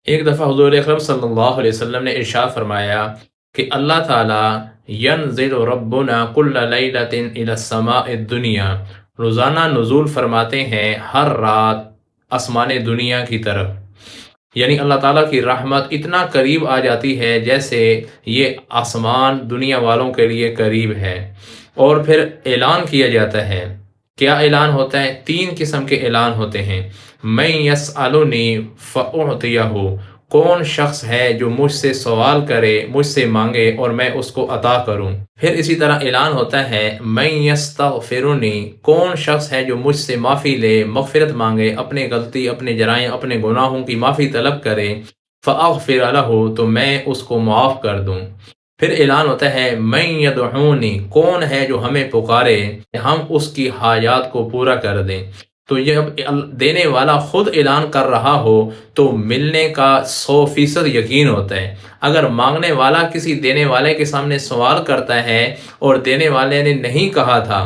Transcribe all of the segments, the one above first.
ایک دفعہ حضور اکرم صلی اللہ علیہ وسلم نے ارشاد فرمایا کہ اللہ تعالیٰ ینزل ربنا کل لیلۃ الی السماء الدنیا، روزانہ نزول فرماتے ہیں ہر رات آسمان دنیا کی طرف۔ یعنی اللہ تعالیٰ کی رحمت اتنا قریب آ جاتی ہے جیسے یہ آسمان دنیا والوں کے لیے قریب ہے۔ اور پھر اعلان کیا جاتا ہے۔ کیا اعلان ہوتا ہے؟ 3 قسم کے اعلان ہوتے ہیں۔ من یسألنی فأعطیہ، کون شخص ہے جو مجھ سے سوال کرے، مجھ سے مانگے اور میں اس کو عطا کروں۔ پھر اسی طرح اعلان ہوتا ہے من یستغفرنی، کون شخص ہے جو مجھ سے معافی لے، مغفرت مانگے، اپنے غلطی، اپنے جرائم، اپنے گناہوں کی معافی طلب کرے، فاغفر لہ، تو میں اس کو معاف کر دوں۔ پھر اعلان ہوتا ہے من یدعونی، کون ہے جو ہمیں پکارے، ہم اس کی حاجات کو پورا کر دیں۔ تو جب دینے والا خود اعلان کر رہا ہو تو ملنے کا 100% یقین ہوتا ہے۔ اگر مانگنے والا کسی دینے والے کے سامنے سوال کرتا ہے اور دینے والے نے نہیں کہا تھا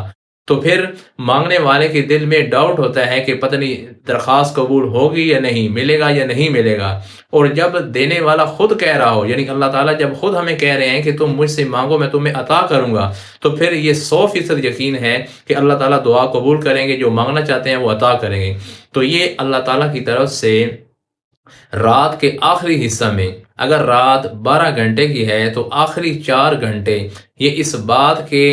تو پھر مانگنے والے کے دل میں ڈاؤٹ ہوتا ہے کہ پتہ نہیں درخواست قبول ہوگی یا نہیں، ملے گا یا نہیں ملے گا۔ اور جب دینے والا خود کہہ رہا ہو، یعنی اللہ تعالیٰ جب خود ہمیں کہہ رہے ہیں کہ تم مجھ سے مانگو میں تمہیں عطا کروں گا، تو پھر یہ 100% یقین ہے کہ اللہ تعالیٰ دعا قبول کریں گے، جو مانگنا چاہتے ہیں وہ عطا کریں گے۔ تو یہ اللہ تعالیٰ کی طرف سے رات کے آخری حصہ میں، اگر رات 12 گھنٹے کی ہے تو آخری 4 گھنٹے یہ اس بات کے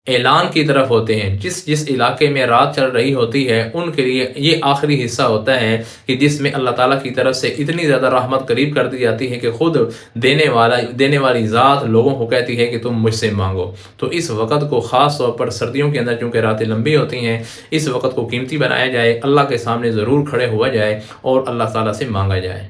اعلان کی طرف ہوتے ہیں۔ جس علاقے میں رات چل رہی ہوتی ہے ان کے لیے یہ آخری حصہ ہوتا ہے کہ جس میں اللہ تعالیٰ کی طرف سے اتنی زیادہ رحمت قریب کر دی جاتی ہے کہ خود دینے والی ذات لوگوں کو کہتی ہے کہ تم مجھ سے مانگو۔ تو اس وقت کو خاص طور پر سردیوں کے اندر چونکہ راتیں لمبی ہوتی ہیں، اس وقت کو قیمتی بنایا جائے، اللہ کے سامنے ضرور کھڑے ہوا جائے اور اللہ تعالیٰ سے مانگا جائے۔